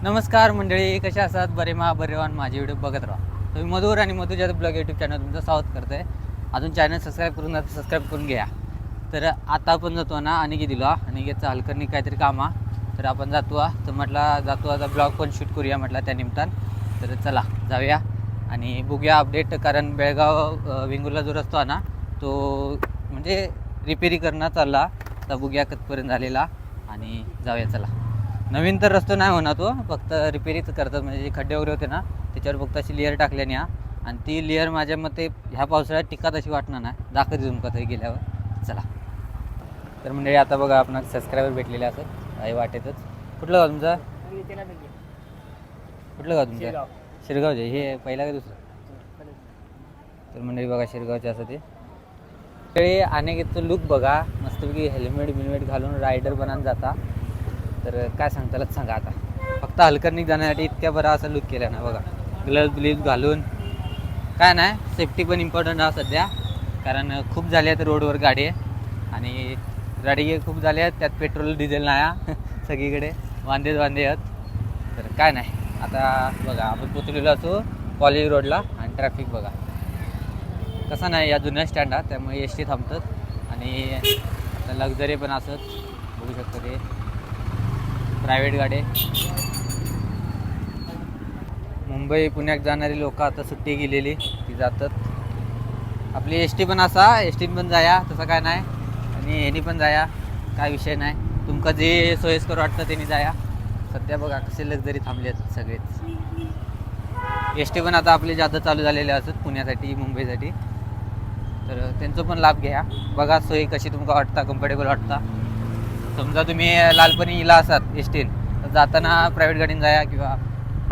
नमस्कार मंडळी, कशा असतात? बरे बरेवान माझे व्हिडिओ बघत राहा. तुम्ही मधुर आणि मधुजात ब्लॉग यूट्यूब चॅनल तुमचं स्वागत करतोय. अजून चॅनल सबस्क्राईब करून सबस्क्राईब करून घ्या. तर आता आपण जातो ना आणि दिलो अनिकेतचा हलकर्णी काहीतरी कामा, तर आपण जातो तर म्हटलं जातो आता ब्लॉग पण शूट करूया म्हटलं त्या निमित्तानं. तर चला जाऊया आणि बघूया अपडेट. कारण बेळगाव विंगूरला जो रस्ता ना तो म्हणजे रिपेरी करणं चालला, तर बघूया कधपर्यंत झालेला आणि जाऊया चला. नवीन तर रस्ता नाही होणार, तो फक्त रिपेरीच करतात. म्हणजे खड्डे वगैरे होते ना त्याच्यावर फक्त अशी लेअर टाकल्याने आणि ती लेअर माझ्या मते ह्या पावसाळ्यात टिकत अशी वाटणार नाही, दाखत देऊन का तरी गेल्यावर. चला तर म्हणजे आता बघा आपण सबस्क्रायबर भेटलेले असत आहे वाटेतच. कुठलं गाव तुमचं? कुठलं गाव तुमचं? शिरगावचे. हे पहिला का दुसरं? तर मंडळी बघा शिरगावचे असं ते अनेकचं लुक बघा, मस्तपैकी हेल्मेट बिल्मेट घालून रायडर बनान जाता. तर काय सांगतालच सांगा आता. फक्त हलकर्णी जाण्यासाठी इतक्या बरा असा लुक केला ना बघा, ग्लव्ज ब्लीव्ज घालून. काय नाही, सेफ्टी पण इम्पॉर्टंट आहे सध्या, कारण खूप झाले आहेत रोडवर गाडी आणि गाडी खूप झाल्या आहेत, त्यात पेट्रोल डिझेल नाही सगळीकडे वांदे आहेत. तर काय नाही, आता बघा आपण पोचलेलो असो कॉलेज रोडला आणि ट्रॅफिक बघा कसा नाही या जुन्या स्टँडा, त्यामुळे एस टी थांबतात आणि लक्झरी पण असत बघू शकतो. ते प्रायव्हेट गाडी. मुंबई पुण्यात जाणारी लोक आता सुट्टी गेलेली ती जातात. आपली एस टी पण असा, एस टीन पण जाया तसं काय नाही आणि ह्यानी पण जाया, काय विषय नाही. तुमका जे सोयीस्कर वाटतं त्यांनी जाया. सध्या बघा कसे लक्झरी थांबले आहेत सगळेच. एस टी पण आता आपले जादा चालू झालेले असत पुण्यासाठी मुंबईसाठी, तर त्यांचं पण लाभ घ्या. बघा सोयी कशी तुमका वाटता, कम्फर्टेबल वाटता. समजा तुम्ही लालपणी इला असाल एस टीन तर जाताना प्रायव्हेट गाडीने जाया, किंवा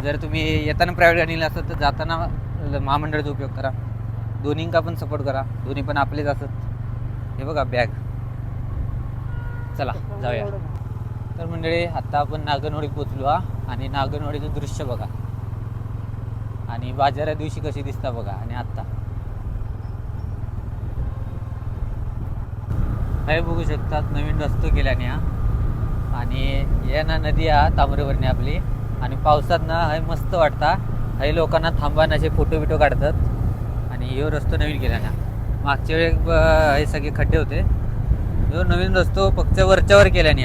जर तुम्ही येताना प्रायव्हेट गाडीला असतात तर जाताना महामंडळाचा उपयोग करा. दोन्हींका पण सपोर्ट करा, दोन्ही पण आपलेच असत. हे बघा बॅग. चला जाऊया. तर मंडळी आता आपण नागनवाडीत पोचलो आणि नागनवाडीचं दृश्य बघा आणि बाजारा दिवशी कशी दिसता बघा. आणि आत्ता हे बघू शकतात नवीन रस्तो केल्याने आणि या ना नदी तांबरेवरणी आपली, आणि पावसात ना हे मस्त वाटता. हे लोकांना थांबान असे फोटो बिटो काढतात. आणि हे रस्तो नवीन केल्याने, मागच्या वेळी हे सगळे खड्डे होते, जो नवीन रस्तो फक्त वरच्यावर केल्याने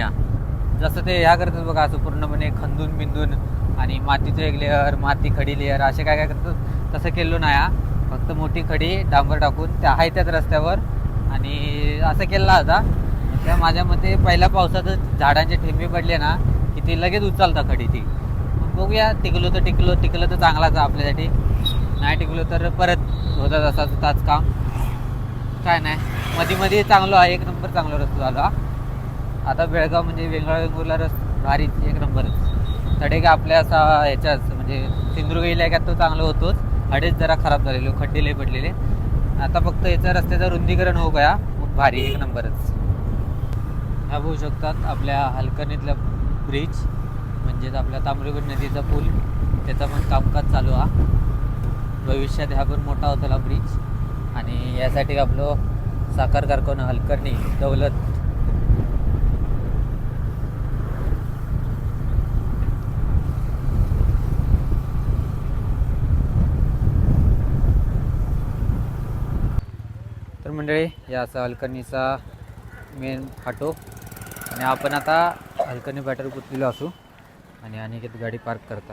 जसं ते ह्या करतात बघा, असं पूर्णपणे खंदून बिंदून आणि मातीचं एक लेअर, माती खडी लेअर असे काय करतात, तसं केलं नाही. फक्त मोठी खडी डांबर टाकून त्या आहे त्याच रस्त्यावर आणि असं केला होता. त्या माझ्या मते पहिल्या पावसातच झाडांचे ठेंबे पडले ना की ते लगेच उचलता खडी ती. बघूया, टिकलो तर चांगलाच आपल्यासाठी, नाही टिकलो तर परत होतात असाच ताच काम. काय नाही, मध्ये चांगलं आहे, एक नंबर चांगला रस्ता झाला. आता बेळगाव म्हणजे वेंगुर्ला भारी एक नंबरच. तडे का आपल्या असा ह्याच्याच म्हणजे सिंधुदुर्ग इलाक्यात तो चांगलं होतोच, हडेच जरा खराब झालेलो, खड्डे लय पडलेले. आता फक्त याचा रस्त्याचं रुंदीकरण हो गया, मग भारी एक नंबरच. ह्या बघू शकतात आपल्या हलकर्णीतला ब्रिज, म्हणजेच आपल्या तांबरेगड नदीचा पूल, त्याचा पण कामकाज चालू आहे. भविष्यात ह्या पण मोठा होता ब्रिज आणि यासाठी आपलं साखर कारखाना हलकर्णी दौलत. तर मंडळी या असा हलकर्णीचा मेन फाटो आणि आपण आता हलकर्णी फाट्यावर पोचलेलो असू आणि अनेक गाडी पार्क करता.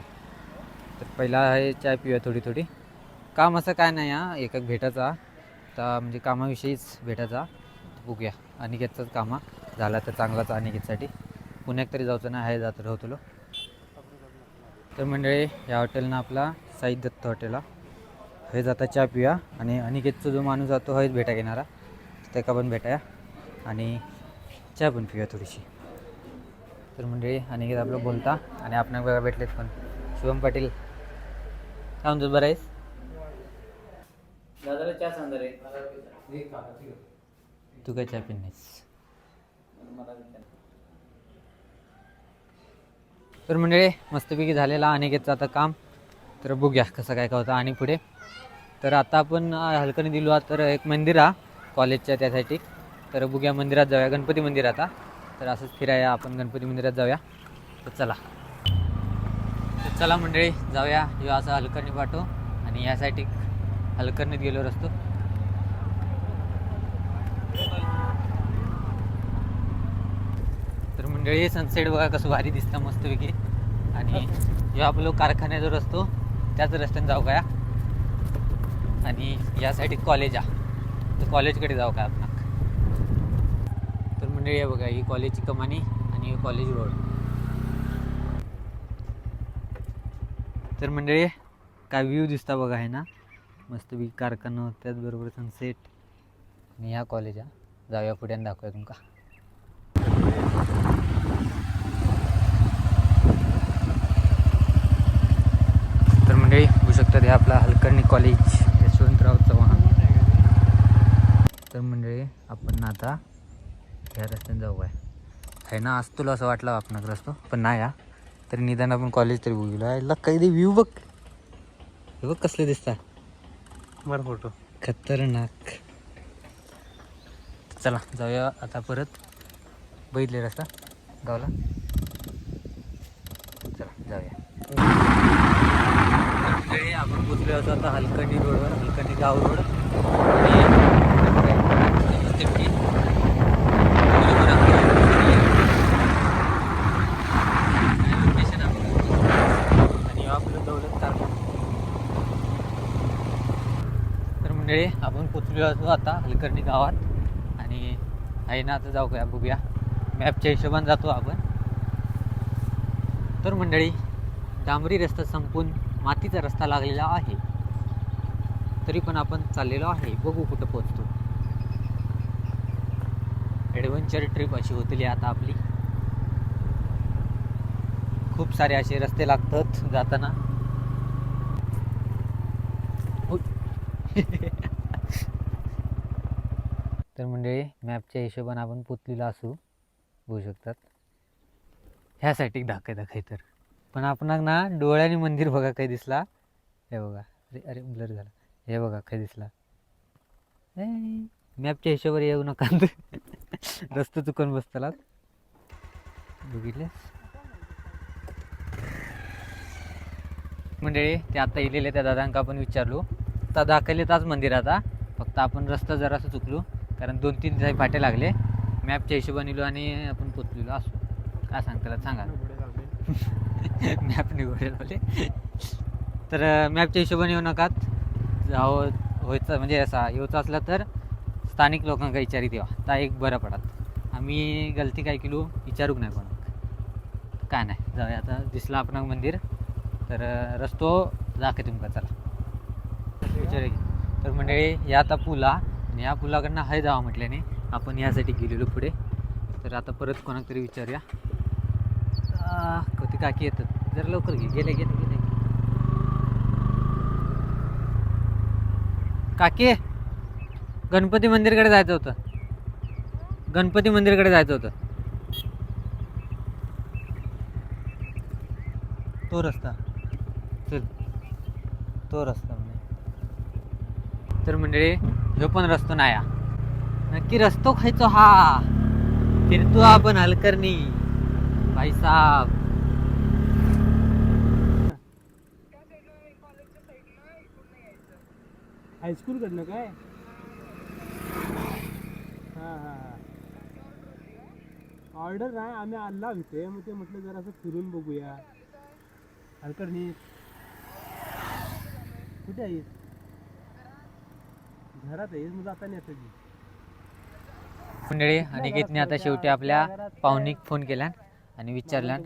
तर पहिला आहे चाय पिऊया थोडी. काम असं काय नाही एक भेटायचा, तर म्हणजे कामाविषयीच भेटायचा. बघूया अनिकेतचाच कामा झाला तर चांगलाच अनिकेतसाठी. पुण्यात तरी जायचं ना, आहे जात राहतो. तर मंडळी या हॉटेलनं आपला साईद दत्त हॉटेल हे जाता चहा पिऊया आणि अनिकेतचा जो माणूस जातो हेच भेटा घेणारा, त्याका पण भेटाया आणि चहा पण पिऊया थोडीशी. तर मंडळी अनिकेत आपलं बोलता आणि आपण बघा भेटलेत पण शुभम पाटील. काय म्हणतो, बरं आहेस? दादाला चहा सांगणार आहे, तू काय चहा पिन नाहीस. तर मंडळी मस्तपैकी झालेला अनिकेतचं आता काम. तर बघूया कसं काय होतं आणि पुढे. तर आता आपण हलकर्णी दिलो तर एक मंदिर कॉलेजच्या त्यासाठी, तर बघूया मंदिरात जाऊया, गणपती मंदिर आता. तर असंच फिराया आपण गणपती मंदिरात जाऊया. तर चला. चला मंडळी जाऊया. ह्यो असा हलकर्णी पाठव आणि यासाठी हलकर्णीत गेलो रस्तो. तर मंडळी सनसेट बघा कसं भारी दिसतं मस्तपैकी. आणि ह्यो आपलं कारखान्याचा रस्तो त्याच रस्त्याने जाऊ काय आणि यासाठी कॉलेज आहे तर कॉलेजकडे जाऊ काय आपण. तर मंडळी आहे बघा ही कॉलेजची कमानी आणि हे कॉलेज रोड. तर मंडळी काय व्ह्यू दिसता बघा आहे ना मस्तपैकी कारखाना त्याचबरोबर सनसेट आणि ह्या कॉलेज आहे. जाऊया पुढे आणि दाखवूया तुमका. तर मंडळी बघू शकतात हे आपला हलकर्णी कॉलेज यशवंतराव चव्हाण. तर मंडळी आपण आता ह्या रस्त्याने जाऊ आहे ना. आज तुला असं वाटलं आपण रस्तो पण नाही या तरी निदान आपण कॉलेज तरी बघूला याला काही व्ह्यू बघ. हे बघ कसले दिसतात बरं फोटो खतरनाक. चला जाऊया आता परत. बघितले रस्ता गावला. चला जाऊया. आपण पोचलो असं आता हलकर्णी रोडवर हलकर्णी गाव रोड. आणि आपलं दौलत कारखाना. तर मंडळी आपण पोचलो असो आता हलकर्णी गावात आणि आहे ना आता जाऊ काय बघूया. मॅपच्या हिशोबाने जातो आपण. तर मंडळी डांबरी रस्ता संपून मातीचा रस्ता लागलेला आहे तरी पण आपण चाललेलो आहे. बघू कुठं पोचतो. ॲडव्हेंचर ट्रिप अशी होतली आता आपली. खूप सारे असे रस्ते लागतात जाताना. तर मंडळी मॅपच्या हिशोबाने आपण पोचलेलो असू बघू शकतात. ह्यासाठी दाखय तर पण आपण ना डोळ्याने मंदिर बघा काही दिसला. हे बघा अरे अरे ब्लर झाला. हे बघा काही दिसला. मॅपच्या हिशोबावर येऊ नका रस्ता चुकून बसताला. बघितले मंडळी ते आता इलेले त्या दादांका आपण विचारलो तर दाखवले ताच मंदिर. आता फक्त आपण रस्ता जरासं चुकलो कारण 2-3 फाटे लागले. मॅपच्या हिशोबाने इलो आणि आपण पोचलेलो असो. काय सांगताला सांगा. मॅप निघवले तर मॅपच्या हिशोबाने येऊ नका. जावं व्हायचं म्हणजे असा येऊचं असला तर स्थानिक लोकांना विचारित येवा तर एक बरं पडत. आम्ही गलती काय केलो विचारूक नाही कोणाक. काय नाही जाऊया आता. दिसला आपण मंदिर तर रस्तो दाखव तुमका. चला विचार. तर मंडळी या आता पुला आणि या पुलाकडनं हाय जावं म्हटल्याने आपण यासाठी गेलेलो पुढे. तर आता परत कोणाक तरी विचारूया. कधी काकी येतात जरा लवकर गेले. काकी गणपती मंदिरकडे जायचं होतं. गणपती मंदिरकडे जायचं होतं. तो रस्ता चल तो रस्ता म्हणे. तर मंडळी जो पण रस्तो नाही नक्की रस्तो खायचो हा फिरतो आपण हलकर्णी भाई साहब. हायस्कूल कडनं काय. हां हां ऑर्डर नाही आम्ही आला होते मग ते म्हटलं जरा असं फिरून बघूया. हलकर्णी कुठे आहेस. घरात आहेस मग आता नाही असेल. मंडळी अनिकेतने आता शेवटी आपल्या पाहुणीक फोन केला आणि विचारला.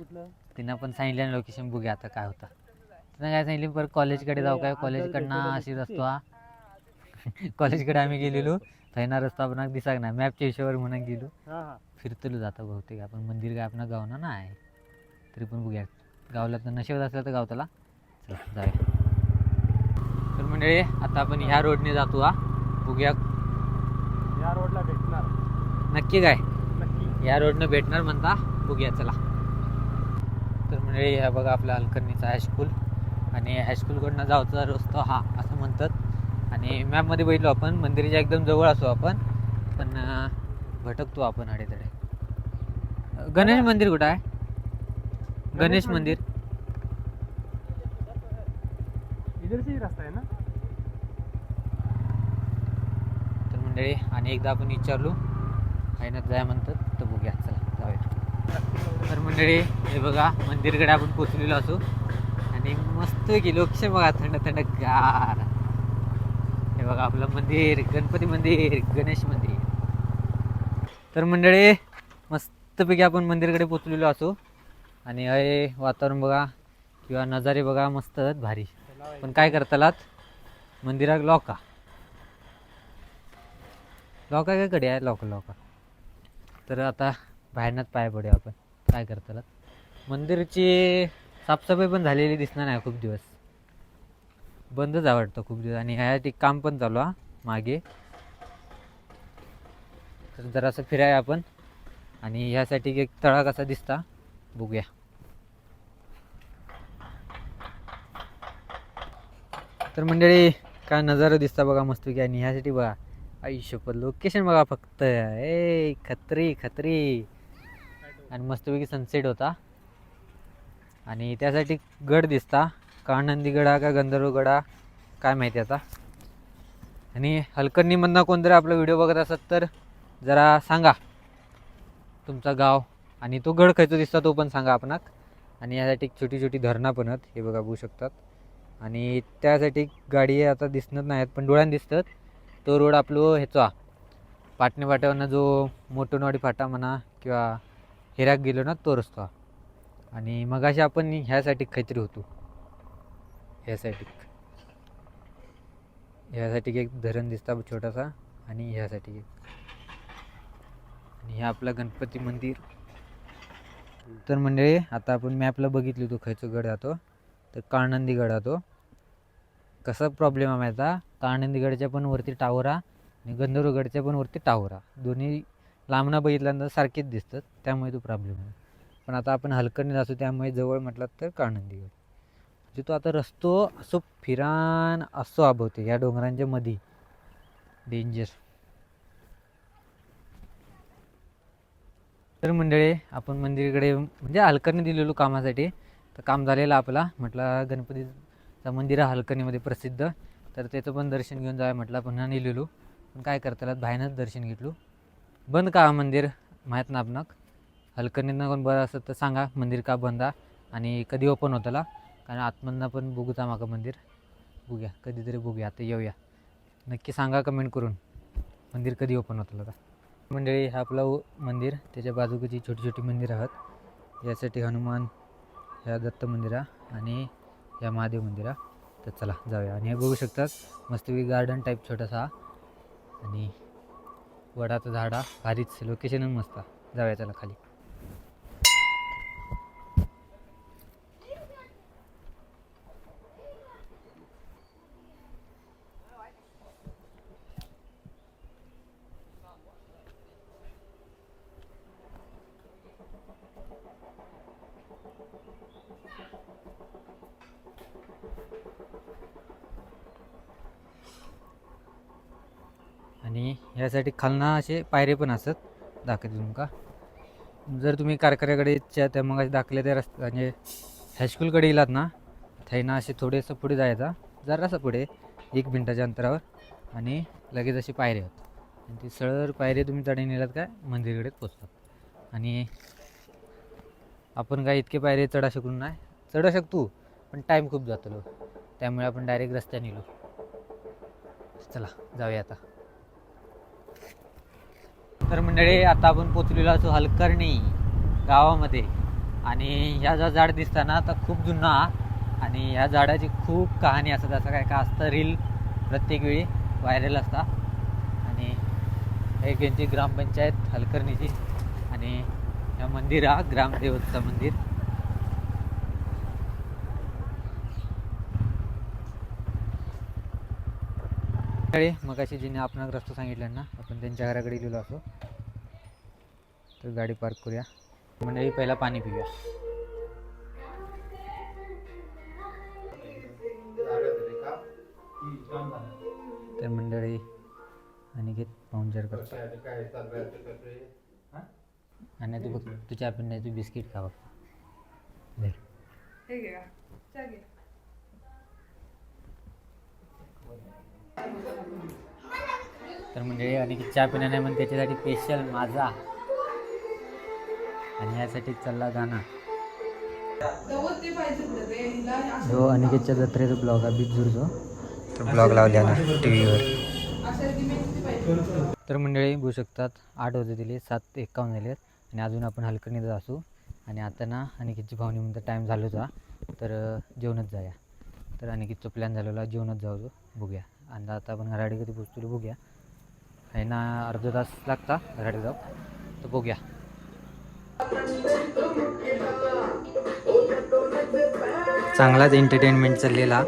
तिनं पण सांगितलं लोकेशन बघूया आता काय होतं. तिनं काय सांगितलं परत कॉलेजकडे जाऊ काय. कॉलेजकडनं अशी रस्तो हा. कॉलेजकडे आम्ही गेलेलो ना रस्ता आपण दिसाक नाही. मॅपच्या हिशोबावर म्हणा गेलो फिरतलो जाता बहुतेक आपण. मंदिर काय आपण गावना नाही तरी पण बघूया. गावला तर नशिबात असलं तर गावताला. चला जाऊया. तर मंडळी आता आपण ह्या रोडने जातो हा. बघूया या रोडला भेटणार नक्की काय. नक्की या रोडनं भेटणार म्हणता. बघूया चला. तर मंडळी ह्या बघा आपला हलकर्णीचा हायस्कूल आणि हायस्कूलकडनं जायचा रस्ता हा असं म्हणतात. आणि मॅपमध्ये बघितलो आपण मंदिराच्या एकदम जवळ असो आपण पण भटकतो आपण आडेतडे. गणेश मंदिर कुठं आहे. गणेश मंदिर इधर से ही रास्ता है ना. तर मंडळी आणि एकदा आपण विचारलो फायनल जाय म्हणतात तर बघूया चला जाऊया. तर मंडळी हे बघा मंदिरकडे आपण पोचलेलो असो आणि मस्त की लोकेशन बघा थंड थंड गार. हे बघा आपलं मंदिर गणपती मंदिर गणेश मंदिर. तर मंडळी मस्तपैकी आपण मंदिरकडे पोचलेलो असो आणि हे वातावरण बघा किंवा नजारे बघा मस्त आहेत भारी. पण काय करतालात मंदिरात लॉका लॉका काय कडे आहे लॉका. तर आता बाहेरनाच पाय पडूया आपण. काय करतालात मंदिरची साफसफाई पण झालेली दिसणार नाही खूप दिवस. बंदच आवडतं खूप दिवस आणि ह्यासाठी काम पण चालू हा मागे. तर जरासं फिराय आपण आणि ह्यासाठी एक तळा कसा दिसता बघूया. तर मंडळी काय नजारा दिसता बघा मस्तपैकी आणि ह्यासाठी बघा आयुष्यपद लोकेशन बघा फक्त ए खत्री खत्री आणि मस्तपैकी सनसेट होता. आणि त्यासाठी गड दिसता काळनंदी गडा का गंधर्व गडा काय माहिती आता. आणि हलकर्णीमधनं कोणतरी आपला व्हिडिओ बघत असत तर जरा सांगा तुमचा गाव आणि तो गड खायचो दिसता तो पण सांगा आपणाक. आणि यासाठी छोटी छोटी धरणं पण आहेत हे बघा बघू शकतात. आणि त्यासाठी गाडी आता दिसत नाहीत पण डोळ्यानं दिसतात. तो रोड आपलं ह्याचा पाटणे फाट्यावरनं जो मोटोनवाडी फाटा म्हणा किंवा हिराक गेलो ना तो रस्ता. आणि मगाशी आपण ह्यासाठी काहीतरी होतो ह्यासाठी एक धरण दिसता छोटासा आणि ह्यासाठी एक. आणि हे आपलं गणपती मंदिर. तर मंडळी आता आपण मॅपला बघितली तो खयचो गड जातो तर काळनंदी गड जातो. कसा प्रॉब्लेम आहे माहिती काळनंदी गडच्या पण वरती टावर आणि गंधर्वगडच्या पण वरती टावर दोन्ही लांबना बघितल्यानंतर सारखेच दिसतात त्यामुळे तो प्रॉब्लेम आहे. पण आता आपण हलकर्णीत असतो त्यामुळे जवळ म्हटलं तर काळनंदी गड. म्हणजे तो आता रस्तो असो फिरान असो आभवते या डोंगरांच्या मध्ये डेंजर. तर मंडळी आपण मंदिरकडे म्हणजे हलकर्णी दिलेलो कामासाठी तर काम झालेलं आपला म्हटलं गणपतीचं मंदिर हलकर्णीमध्ये प्रसिद्ध तर त्याचं पण दर्शन घेऊन जावं म्हटलं पुन्हा नेलेलो. पण काय करताला बाहेरच दर्शन घेतलो. बंद का मंदिर माहीत ना आपणाक हलकर्णींना कोण बरं असतं तर सांगा मंदिर का बंद आणि कधी ओपन होताला. कारण आतमधनं पण बघूचा मागं मंदिर बघूया कधीतरी बघूया आता येऊया नक्की सांगा कमेंट करून मंदिर कधी ओपन होतं आता. मंडळी हा आपलं मंदिर त्याच्या बाजूची छोटी छोटी मंदिरं आहेत. यासाठी हनुमान ह्या दत्त मंदिरा आणि या महादेव मंदिरा. तर चला जाऊया. आणि हे बघू शकतात मस्तपैकी गार्डन टाईप छोटासा आणि वडाचं झाडा भारीच लोकेशनच मस्त. जाऊया चला खाली. आणि ह्यासाठी खालना असे पायरे पण असतात दाखवते तुमका. जर तुम्ही कारखान्याकडेच्या त्या मग दाखले त्या रस्ते म्हणजे हायस्कूलकडे गेलात ना थैना असे थोडेसं पुढे जायचा जरासं पुढे 1 मिनिटाच्या अंतरावर आणि लगेच असे पायरे आहेत आणि ती सरळ पायरे तुम्ही चढे नेलात काय मंदिरकडेच पोचतात. आणि आपण काय इतके पायरे चढा शकून नाही चढू शकतो पण टाईम खूप जातो त्यामुळे आपण डायरेक्ट रस्त्याने नेलो. चला जाऊया आता. तर मंडळी आता आपण पोचलेलो असो हलकर्णी गावामध्ये. आणि ह्या जो झाड दिसतं ना तर खूप जुना आणि ह्या झाडाची खूप कहाणी असतात. असं काय का असतं रील प्रत्येक वेळी व्हायरल असता. आणि एक यांची ग्रामपंचायत हलकर्णीची आणि ह्या मंदिर हा ग्रामदेवतचं मंदिर. मग अशी जिने आपण रस्ता सांगितलं ना आपण त्यांच्या घराकडे गेलो असो तर गाडी पार्क करूया. मंडळी पहिला पाणी पिऊया. तर मंडळी अनिकेत पाहुणचार करतो आणि तू बघ तुझ्या आपण नाही तू बिस्किट खा बघ. म्हणजे आणि चहा पिणार नाही म्हणून त्याच्यासाठी स्पेशल माझा आणि यासाठी चालला गाणं जो अनिकेतच्या जत्रेचा ब्लॉग आहे बिजूरचो तर ब्लॉग लावल्या ना टी व्हीवर. तर मंडळी बघू शकतात 8 वाजले दिले 7:51 झाले आणि अजून आपण हलकणीत असू आणि आता ना अनिकेतची भावनी म्हणता टाईम झाला होता तर जेवणच जाऊया. तर अनिकेतचा प्लॅन झालेला जेवणच जाऊ बघूया आणि आता आपण घराडी कधी पोचतो बघूया. आहे ना अर्धा तास लागता घराडी जाऊ तर बघूया. चांगलाच एंटरटेनमेंट चाललेला.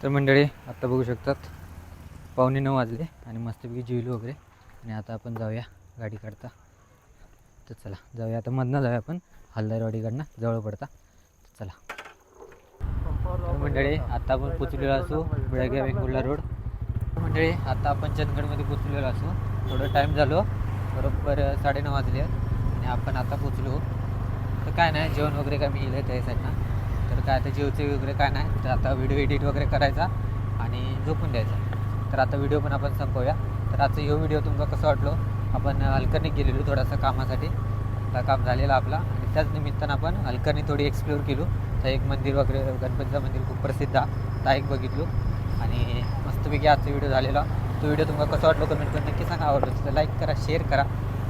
तर मंडळी आता बघू शकतात 9:15 वाजले आणि मस्तपैकी जेवलो वगैरे आणि आता आपण जाऊया गाडी काढता. तर चला जाऊया आता मधनं जाऊया आपण हलदारवाडीकडनं जवळ पडता. चला तर मंडळी आता आपण पोचलेलो असू बेळगाव वेंगुर्ला रोड. मंडळी आता आपण चंदगडमध्ये पोचलेलो असू. थोडं टाईम झालो बरोबर 9:30 वाजले आणि आपण आता पोचलो. तर काय नाही जेवण वगैरे काय मी इलं त्या साईडनं तर काय आता जेवचे वगैरे काय नाही तर आता व्हिडिओ एडिट वगैरे करायचा आणि झोपून द्यायचा. तर आता व्हिडिओ पण आपण संपवूया. तर आजचा ह्यो व्हिडिओ तुमचा कसं वाटलो. आपण हलकर्णी गेलेलो थोडासा कामासाठी आता काम झालेलं आपला आणि त्याच निमित्तानं आपण हलकर्णी थोडी एक्सप्लोअर केलो. तर एक मंदिर वगैरे गणपतीचं मंदिर खूप प्रसिद्ध आहे तर एक बघितलो आणि मस्तपैकी आजचा व्हिडिओ झालेला. तो व्हिडिओ तुम्हाला कसं वाटलो कमेंट करून नक्की सांगा. आवडलं तर लाईक करा शेअर करा.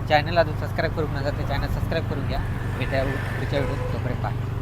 चॅनल अजून सबस्क्राईब करून नका तर चॅनल सबस्क्राईब करून घ्या. भेटायला पुढच्या व्हिडिओ तोपर्यंत बाय.